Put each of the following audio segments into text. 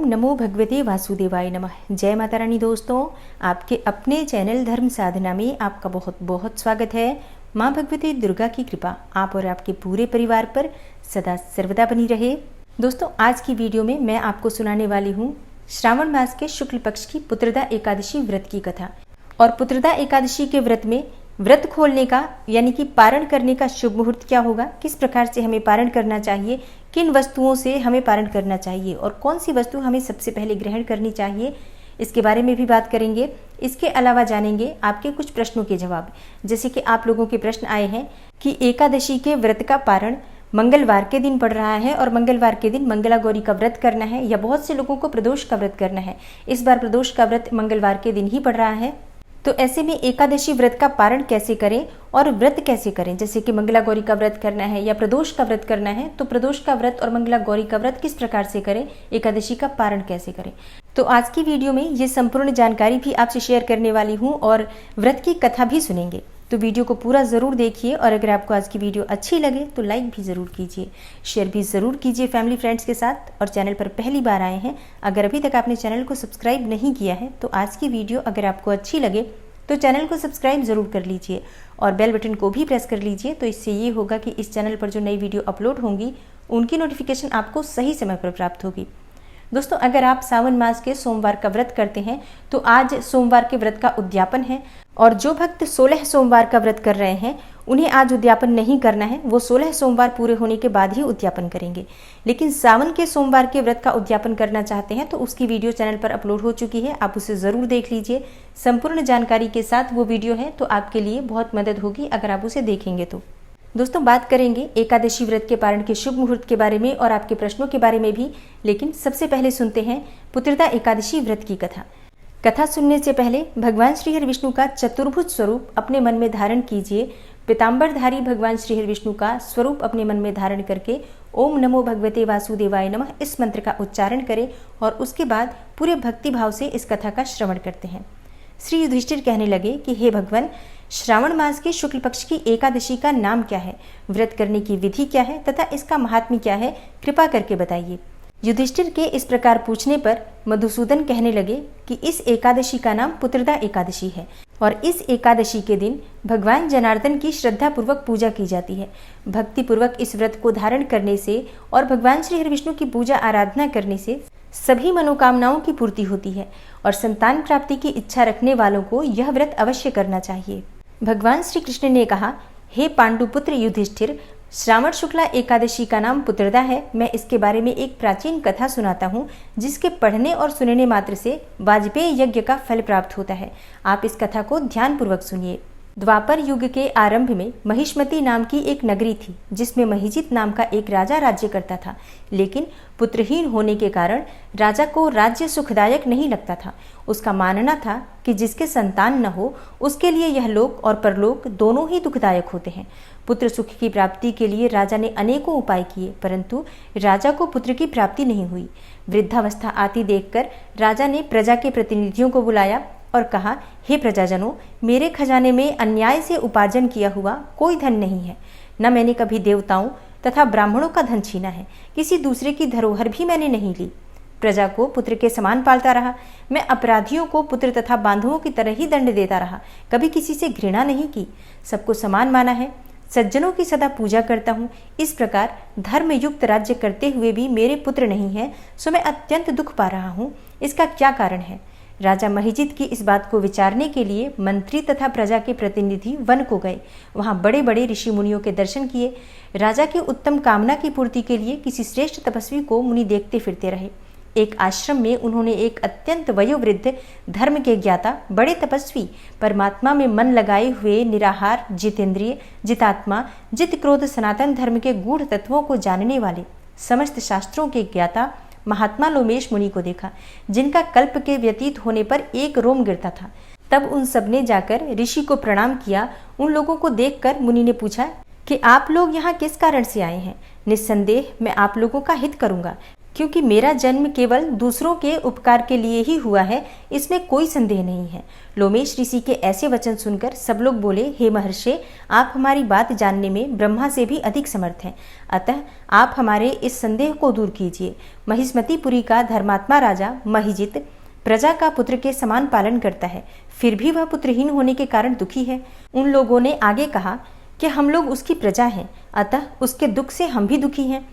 नमो भगवते वासुदेवाय नमः। जय माता रानी। दोस्तों, आपके अपने चैनल धर्म साधना में आपका बहुत बहुत स्वागत है। माँ भगवती दुर्गा की कृपा आप और आपके पूरे परिवार पर सदा सर्वदा बनी रहे। दोस्तों, आज की वीडियो में मैं आपको सुनाने वाली हूँ श्रावण मास के शुक्ल पक्ष की पुत्रदा एकादशी व्रत की कथा। और पुत्रदा एकादशी के व्रत में व्रत खोलने का यानी कि पारण करने का शुभ मुहूर्त क्या होगा, किस प्रकार से हमें पारण करना चाहिए, किन वस्तुओं से हमें पारण करना चाहिए और कौन सी वस्तु हमें सबसे पहले ग्रहण करनी चाहिए, इसके बारे में भी बात करेंगे। इसके अलावा जानेंगे आपके कुछ प्रश्नों के जवाब। जैसे कि आप लोगों के प्रश्न आए हैं कि एकादशी के व्रत का पारण मंगलवार के दिन पड़ रहा है और मंगलवार के दिन मंगला गौरी का व्रत करना है, या बहुत से लोगों को प्रदोष का व्रत करना है। इस बार प्रदोष का व्रत मंगलवार के दिन ही पड़ रहा है, तो ऐसे में एकादशी व्रत का पारण कैसे करें और व्रत कैसे करें। जैसे कि मंगला गौरी का व्रत करना है या प्रदोष का व्रत करना है, तो प्रदोष का व्रत और मंगला गौरी का व्रत किस प्रकार से करें, एकादशी का पारण कैसे करें। तो आज की वीडियो में ये संपूर्ण जानकारी भी आपसे शेयर करने वाली हूँ और व्रत की कथा भी सुनेंगे। तो वीडियो को पूरा ज़रूर देखिए और अगर आपको आज की वीडियो अच्छी लगे तो लाइक भी ज़रूर कीजिए, शेयर भी ज़रूर कीजिए फैमिली फ्रेंड्स के साथ। और चैनल पर पहली बार आए हैं, अगर अभी तक आपने चैनल को सब्सक्राइब नहीं किया है तो आज की वीडियो अगर आपको अच्छी लगे तो चैनल को सब्सक्राइब ज़रूर कर लीजिए और बेल बटन को भी प्रेस कर लीजिए। तो इससे ये होगा कि इस चैनल पर जो नई वीडियो अपलोड होंगी उनकी नोटिफिकेशन आपको सही समय पर प्राप्त होगी। दोस्तों, अगर आप सावन मास के सोमवार का व्रत करते हैं तो आज सोमवार के व्रत का उद्यापन है, और जो भक्त 16 सोमवार का व्रत कर रहे हैं उन्हें आज उद्यापन नहीं करना है, वो 16 सोमवार पूरे होने के बाद ही उद्यापन करेंगे। लेकिन सावन के सोमवार के व्रत का उद्यापन करना चाहते हैं तो उसकी वीडियो चैनल पर अपलोड हो चुकी है, आप उसे ज़रूर देख लीजिए। संपूर्ण जानकारी के साथ वो वीडियो है, तो आपके लिए बहुत मदद होगी अगर आप उसे देखेंगे तो। दोस्तों, बात करेंगे एकादशी व्रत के पारण के शुभ मुहूर्त के बारे में और आपके प्रश्नों के बारे में भी, लेकिन सबसे पहले सुनते हैं पुत्रदा एकादशी व्रत की कथा। कथा सुनने से पहले भगवान श्री हरि विष्णु का चतुर्भुज स्वरूप अपने मन में धारण कीजिए। पीताम्बरधारी भगवान श्री हरि विष्णु का स्वरूप अपने मन में धारण करके ओम नमो भगवते वासुदेवाय नमः इस मंत्र का उच्चारण करें और उसके बाद पूरे भक्ति भाव से इस कथा का श्रवण करते हैं। श्री युधिष्ठिर कहने लगे कि हे भगवान, श्रावण मास के शुक्ल पक्ष की एकादशी का नाम क्या है, व्रत करने की विधि क्या है तथा इसका महात्म्य क्या है, कृपा करके बताइए। युधिष्ठिर के इस प्रकार पूछने पर मधुसूदन कहने लगे कि इस एकादशी का नाम पुत्रदा एकादशी है और इस एकादशी के दिन भगवान जनार्दन की श्रद्धा पूर्वक पूजा की जाती है। भक्ति पूर्वक इस व्रत को धारण करने से और भगवान श्री हरि विष्णु की पूजा आराधना करने से सभी मनोकामनाओं की पूर्ति होती है और संतान प्राप्ति की इच्छा रखने वालों को यह व्रत अवश्य करना चाहिए। भगवान श्री कृष्ण ने कहा, हे पांडुपुत्र युधिष्ठिर, श्रावण शुक्ला एकादशी का नाम पुत्रदा है। मैं इसके बारे में एक प्राचीन कथा सुनाता हूँ जिसके पढ़ने और सुनने मात्र से वाजपेय यज्ञ का फल प्राप्त होता है। आप इस कथा को ध्यानपूर्वक सुनिए। द्वापर युग के आरंभ में महिष्मती नाम की एक नगरी थी जिसमें महिजित नाम का एक राजा राज्य करता था, लेकिन पुत्रहीन होने के कारण राजा को राज्य सुखदायक नहीं लगता था। उसका मानना था कि जिसके संतान न हो उसके लिए यह लोक और परलोक दोनों ही दुखदायक होते हैं। पुत्र सुख की प्राप्ति के लिए राजा ने अनेकों उपाय किए, परंतु राजा को पुत्र की प्राप्ति नहीं हुई। वृद्धावस्था आती देखकर राजा ने प्रजा के प्रतिनिधियों को बुलाया और कहा, हे प्रजाजनों, मेरे खजाने में अन्याय से उपार्जन किया हुआ कोई धन नहीं है। न मैंने कभी देवताओं तथा ब्राह्मणों का धन छीना है, किसी दूसरे की धरोहर भी मैंने नहीं ली। प्रजा को पुत्र के समान पालता रहा। मैं अपराधियों को पुत्र तथा बांधवों की तरह ही दंड देता रहा, कभी किसी से घृणा नहीं की, सबको समान माना है, सज्जनों की सदा पूजा करता हूँ। इस प्रकार धर्मयुक्त राज्य करते हुए भी मेरे पुत्र नहीं है, सो मैं अत्यंत दुख पा रहा हूँ। इसका क्या कारण है? राजा महिजित की इस बात को विचारने के लिए मंत्री तथा प्रजा के प्रतिनिधि वन को गए। वहां बड़े बड़े ऋषि मुनियों के दर्शन किए। राजा की उत्तम कामना की पूर्ति के लिए किसी श्रेष्ठ तपस्वी को मुनि देखते फिरते रहे। एक आश्रम में उन्होंने एक अत्यंत वयोवृद्ध, धर्म के ज्ञाता, बड़े तपस्वी, परमात्मा में मन लगाए हुए, निराहार, जितेंद्रिय, जितात्मा, जित क्रोध, सनातन धर्म के गूढ़ तत्वों को जानने वाले, समस्त शास्त्रों के ज्ञाता महात्मा लोमेश मुनि को देखा, जिनका कल्प के व्यतीत होने पर एक रोम गिरता था। तब उन सबने जाकर ऋषि को प्रणाम किया। उन लोगों को देखकर मुनि ने पूछा कि आप लोग यहाँ किस कारण से आए हैं? निस्संदेह मैं आप लोगों का हित करूंगा, क्योंकि मेरा जन्म केवल दूसरों के उपकार के लिए ही हुआ है, इसमें कोई संदेह नहीं है। लोमेश ऋषि के ऐसे वचन सुनकर सब लोग बोले, हे महर्षि, आप हमारी बात जानने में ब्रह्मा से भी अधिक समर्थ हैं, अतः आप हमारे इस संदेह को दूर कीजिए। महिष्मतीपुरी का धर्मात्मा राजा महिजित प्रजा का पुत्र के समान पालन करता है, फिर भी वह पुत्रहीन होने के कारण दुखी है। उन लोगों ने आगे कहा कि हम लोग उसकी प्रजा हैं, अतः उसके दुख से हम भी दुखी हैं।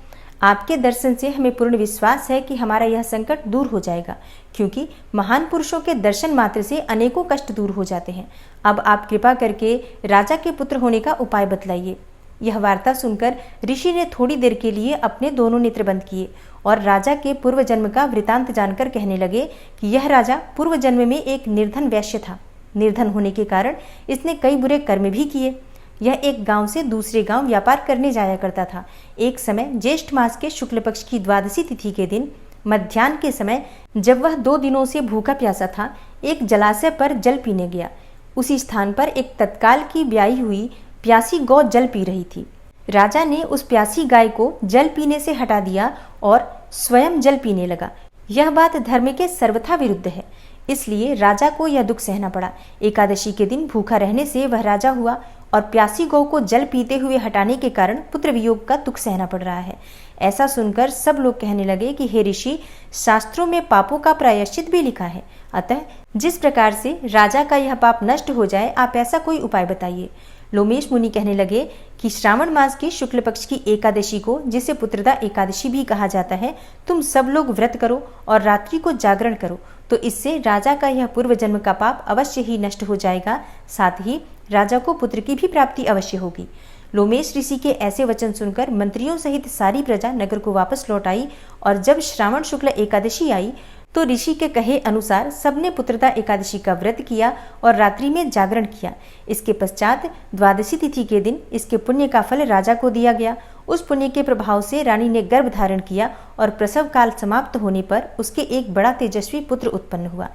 आपके दर्शन से हमें पूर्ण विश्वास है कि हमारा यह संकट दूर हो जाएगा, क्योंकि महान पुरुषों के दर्शन मात्र से अनेकों कष्ट दूर हो जाते हैं। अब आप कृपा करके राजा के पुत्र होने का उपाय बतलाइए। यह वार्ता सुनकर ऋषि ने थोड़ी देर के लिए अपने दोनों नेत्र बंद किए और राजा के पूर्व जन्म का वृतांत जानकर कहने लगे कि यह राजा पूर्व जन्म में एक निर्धन वैश्य था। निर्धन होने के कारण इसने कई बुरे कर्म भी किए। यह एक गांव से दूसरे गांव व्यापार करने जाया करता था। एक समय ज्येष्ठ मास के शुक्ल पक्ष की द्वादशी तिथि के दिन मध्याह्न के समय, जब वह 2 दिनों से भूखा प्यासा था, एक जलाशय पर जल पीने गया। उसी स्थान पर एक तत्काल की ब्याई हुई प्यासी गौ जल पी रही थी। राजा ने उस प्यासी गाय को जल पीने से हटा दिया और स्वयं जल पीने लगा। यह बात धर्म के सर्वथा विरुद्ध है, इसलिए राजा को यह दुख सहना पड़ा। एकादशी के दिन भूखा रहने से वह राजा हुआ और प्यासी गौ को जल पीते हुए हटाने के कारण पुत्र वियोग का दुख सहना पड़ रहा है। ऐसा सुनकर सब लोग कहने लगे कि हे ऋषि, शास्त्रों में पापों का प्रायश्चित भी लिखा है, अतः जिस प्रकार से राजा का यह पाप नष्ट हो जाए, आप ऐसा कोई उपाय बताइए। लोमेश मुनि कहने लगे कि श्रावण मास की शुक्ल पक्ष की एकादशी को, जिसे पुत्रदा एकादशी भी कहा जाता है, तुम सब लोग व्रत करो और रात्रि को जागरण करो, तो इससे राजा का यह पूर्व जन्म का पाप अवश्य ही नष्ट हो जाएगा, साथ ही राजा को पुत्र की भी प्राप्ति अवश्य होगी। लोमेश ऋषि के ऐसे वचन सुनकर मंत्रियों सहित सारी प्रजा नगर को वापस लौट आई और जब श्रावण शुक्ल एकादशी आई तो ऋषि के कहे अनुसार सबने पुत्रदा एकादशी का व्रत किया और रात्रि में जागरण किया। इसके पश्चात द्वादशी तिथि के दिन इसके पुण्य का फल राजा को दिया गया। उस पुण्य के प्रभाव से रानी ने गर्भ धारण किया और प्रसव काल समाप्त होने पर उसके एक बड़ा तेजस्वी पुत्र उत्पन्न हुआ।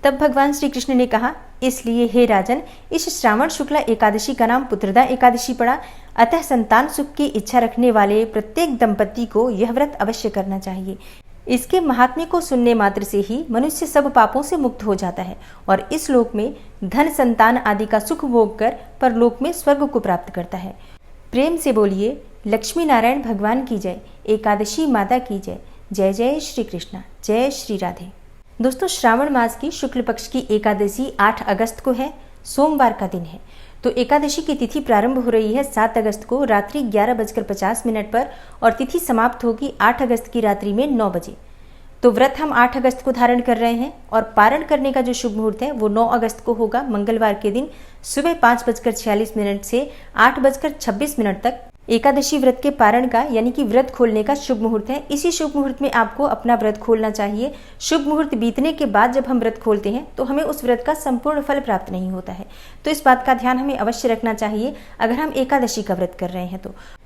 तब भगवान श्री कृष्ण ने कहा, इसलिए हे राजन, इस श्रावण शुक्ला एकादशी का नाम पुत्रदा एकादशी पड़ा। अतः संतान सुख की इच्छा रखने वाले प्रत्येक दंपति को यह व्रत अवश्य करना चाहिए। इसके महात्म्य को सुनने मात्र से ही मनुष्य सब पापों से मुक्त हो जाता है और इस लोक में धन, संतान आदि का सुख भोग कर परलोक में स्वर्ग को प्राप्त करता है। प्रेम से बोलिए, लक्ष्मी नारायण भगवान की जय, एकादशी माता की जय। जय जय श्री कृष्णा, जय श्री राधे। दोस्तों, श्रावण मास की शुक्ल पक्ष की एकादशी 8 अगस्त को है, सोमवार का दिन है। तो एकादशी की तिथि प्रारंभ हो रही है 7 अगस्त को रात्रि 11:50 पर और तिथि समाप्त होगी 8 अगस्त की रात्रि में 9 बजे। तो व्रत हम 8 अगस्त को धारण कर रहे हैं और पारण करने का जो शुभ मुहूर्त है वो 9 अगस्त को होगा, मंगलवार के दिन सुबह 5:46 से 8:26 तक। एकादशी व्रत के पारण का यानी कि व्रत खोलने का शुभ मुहूर्त है। इसी शुभ मुहूर्त में आपको अपना व्रत खोलना चाहिए। शुभ मुहूर्त बीतने के बाद जब हम व्रत खोलते हैं तो हमें उस व्रत का संपूर्ण फल प्राप्त नहीं होता है, तो इस बात का ध्यान हमें अवश्य रखना चाहिए अगर हम एकादशी का व्रत कर रहे हैं।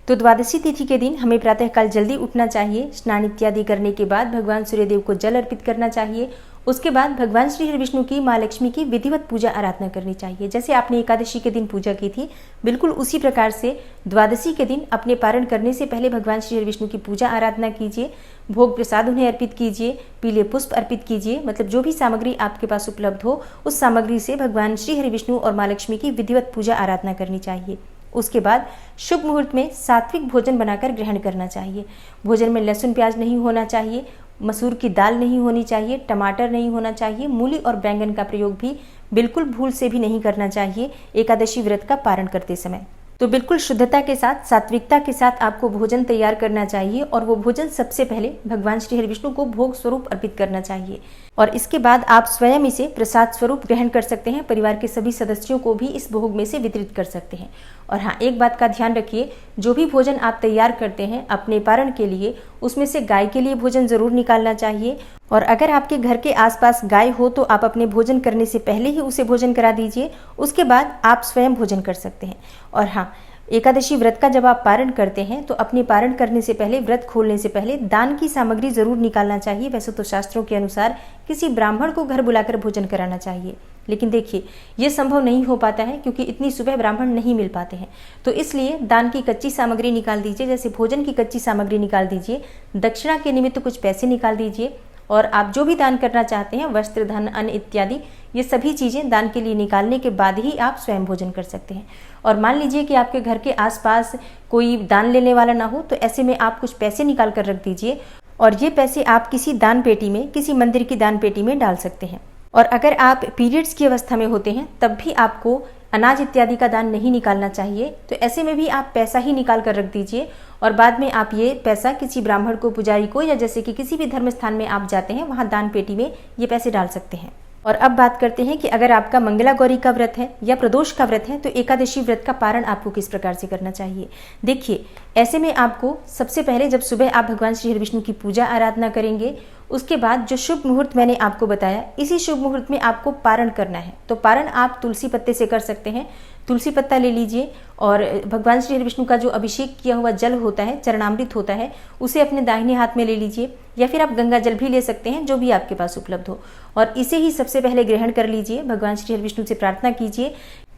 तो द्वादशी तिथि के दिन हमें प्रातःकाल जल्दी उठना चाहिए। स्नान इत्यादि करने के बाद भगवान सूर्यदेव को जल अर्पित करना चाहिए। उसके बाद भगवान श्री हरि विष्णु की, माँ लक्ष्मी की विधिवत पूजा आराधना करनी चाहिए। जैसे आपने एकादशी के दिन पूजा की थी, बिल्कुल उसी प्रकार से द्वादशी के दिन अपने पारण करने से पहले भगवान श्री हरि विष्णु की पूजा आराधना कीजिए। भोग प्रसाद उन्हें अर्पित कीजिए, पीले पुष्प अर्पित कीजिए। मतलब जो भी सामग्री आपके पास उपलब्ध हो उस सामग्री से भगवान श्री हरि विष्णु और माँ लक्ष्मी की विधिवत पूजा आराधना करनी चाहिए। उसके बाद शुभ मुहूर्त में सात्विक भोजन बनाकर ग्रहण करना चाहिए। भोजन में लहसुन प्याज नहीं होना चाहिए, मसूर की दाल नहीं होनी चाहिए, टमाटर नहीं होना चाहिए, मूली और बैंगन का प्रयोग भी बिल्कुल भूल से भी नहीं करना चाहिए एकादशी व्रत का पारण करते समय। तो बिल्कुल शुद्धता के साथ, सात्विकता के साथ आपको भोजन तैयार करना चाहिए और वो भोजन सबसे पहले भगवान श्री हरि विष्णु को भोग स्वरूप अर्पित करना चाहिए और इसके बाद आप स्वयं इसे प्रसाद स्वरूप ग्रहण कर सकते हैं। परिवार के सभी सदस्यों को भी इस भोग में से वितरित कर सकते हैं। और हाँ, एक बात का ध्यान रखिए, जो भी भोजन आप तैयार करते हैं अपने पारण के लिए, उसमें से गाय के लिए भोजन जरूर निकालना चाहिए। और अगर आपके घर के आसपास गाय हो तो आप अपने भोजन करने से पहले ही उसे भोजन करा दीजिए, उसके बाद आप स्वयं भोजन कर सकते हैं। और हाँ, एकादशी व्रत का जब आप पारण करते हैं तो अपने पारण करने से पहले, व्रत खोलने से पहले दान की सामग्री जरूर निकालना चाहिए। वैसे तो शास्त्रों के अनुसार किसी ब्राह्मण को घर बुलाकर भोजन कराना चाहिए, लेकिन देखिए ये संभव नहीं हो पाता है क्योंकि इतनी सुबह ब्राह्मण नहीं मिल पाते हैं। तो इसलिए दान की कच्ची सामग्री निकाल दीजिए, जैसे भोजन की कच्ची सामग्री निकाल दीजिए, दक्षिणा के निमित्त कुछ पैसे निकाल दीजिए और आप जो भी दान करना चाहते हैं, वस्त्र, धन, अन्न इत्यादि, ये सभी चीज़ें दान के लिए निकालने के बाद ही आप स्वयं भोजन कर सकते हैं। और मान लीजिए कि आपके घर के आसपास कोई दान लेने वाला ना हो, तो ऐसे में आप कुछ पैसे निकाल कर रख दीजिए और ये पैसे आप किसी दान पेटी में, किसी मंदिर की दान पेटी में डाल सकते हैं। और अगर आप पीरियड्स की अवस्था में होते हैं तब भी आपको अनाज इत्यादि का दान नहीं निकालना चाहिए। तो ऐसे में भी आप पैसा ही निकाल कर रख दीजिए और बाद में आप ये पैसा किसी ब्राह्मण को, पुजारी को, या जैसे कि किसी भी धर्म स्थान में आप जाते हैं वहाँ दान पेटी में ये पैसे डाल सकते हैं। और अब बात करते हैं कि अगर आपका मंगला गौरी का व्रत है या प्रदोष का व्रत है तो एकादशी व्रत का पारण आपको किस प्रकार से करना चाहिए। देखिए ऐसे में आपको सबसे पहले जब सुबह आप भगवान श्री हरि विष्णु की पूजा आराधना करेंगे, उसके बाद जो शुभ मुहूर्त मैंने आपको बताया, इसी शुभ मुहूर्त में आपको पारण करना है। तो पारण आप तुलसी पत्ते से कर सकते हैं। तुलसी पत्ता ले लीजिए और भगवान श्री हरि विष्णु का जो अभिषेक किया हुआ जल होता है, चरणामृत होता है, उसे अपने दाहिने हाथ में ले लीजिए या फिर आप गंगा जल भी ले सकते हैं, जो भी आपके पास उपलब्ध हो, और इसे ही सबसे पहले ग्रहण कर लीजिए। भगवान श्री हरि विष्णु से प्रार्थना कीजिए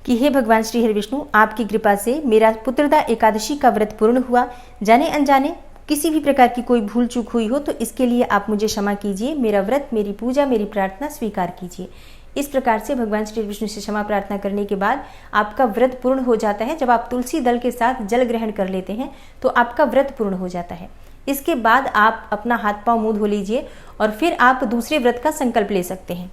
कि हे भगवान श्री हरि विष्णु, आपकी कृपा से मेरा पुत्रदा एकादशी का व्रत पूर्ण हुआ। जाने अनजाने किसी भी प्रकार की कोई भूल चूक हुई हो तो इसके लिए आप मुझे क्षमा कीजिए। मेरा व्रत, मेरी पूजा, मेरी प्रार्थना स्वीकार कीजिए। इस प्रकार से भगवान श्री विष्णु से क्षमा प्रार्थना करने के बाद आपका व्रत पूर्ण हो जाता है। जब आप तुलसी दल के साथ जल ग्रहण कर लेते हैं तो आपका व्रत पूर्ण हो जाता है। इसके बाद आप अपना हाथ पांव मुंह धो लीजिए और फिर आप दूसरे व्रत का संकल्प ले सकते हैं।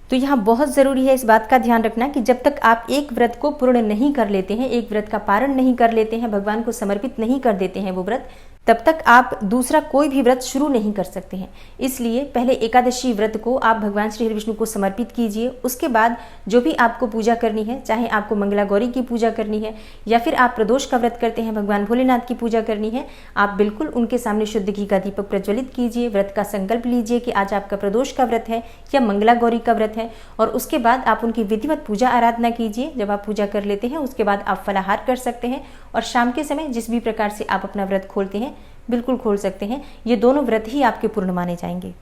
तो यहाँ बहुत ज़रूरी है इस बात का ध्यान रखना कि जब तक आप एक व्रत को पूर्ण नहीं कर लेते हैं, एक व्रत का पारण नहीं कर लेते हैं, भगवान को समर्पित नहीं कर देते हैं वो व्रत, तब तक आप दूसरा कोई भी व्रत शुरू नहीं कर सकते हैं। इसलिए पहले एकादशी व्रत को आप भगवान श्री हरि विष्णु को समर्पित कीजिए। उसके बाद जो भी आपको पूजा करनी है, चाहे आपको मंगला गौरी की पूजा करनी है या फिर आप प्रदोष का व्रत करते हैं, भगवान भोलेनाथ की पूजा करनी है, आप बिल्कुल उनके सामने शुद्ध घी का दीपक प्रज्वलित कीजिए। व्रत का संकल्प लीजिए कि आज आपका प्रदोष का व्रत है या मंगला गौरी का व्रत है, और उसके बाद आप उनकी विधिवत पूजा आराधना कीजिए। जब आप पूजा कर लेते हैं उसके बाद आप फलाहार कर सकते हैं और शाम के समय जिस भी प्रकार से आप अपना व्रत खोलते हैं बिल्कुल खोल सकते हैं। ये दोनों व्रत ही आपके पूर्ण माने जाएंगे।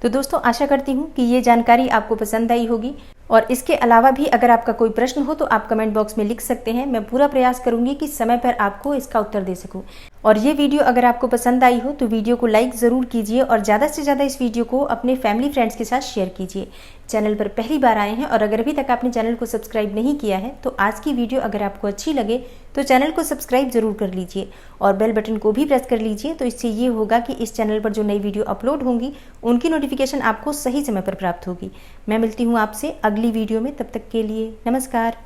तो दोस्तों आशा करती हूँ कि ये जानकारी आपको पसंद आई होगी, और इसके अलावा भी अगर आपका कोई प्रश्न हो तो आप कमेंट बॉक्स में लिख सकते हैं। मैं पूरा प्रयास करूंगी कि समय पर आपको इसका उत्तर दे सकूं। और ये वीडियो अगर आपको पसंद आई हो तो वीडियो को लाइक ज़रूर कीजिए और ज़्यादा से ज़्यादा इस वीडियो को अपने फैमिली फ्रेंड्स के साथ शेयर कीजिए। चैनल पर पहली बार आए हैं और अगर अभी तक आपने चैनल को सब्सक्राइब नहीं किया है तो आज की वीडियो अगर आपको अच्छी लगे तो चैनल को सब्सक्राइब जरूर कर लीजिए और बेल बटन को भी प्रेस कर लीजिए। तो इससे ये होगा कि इस चैनल पर जो नई वीडियो अपलोड होंगी उनकी नोटिफिकेशन आपको सही समय पर प्राप्त होगी। मैं मिलती हूँ आपसे अगली वीडियो में, तब तक के लिए नमस्कार।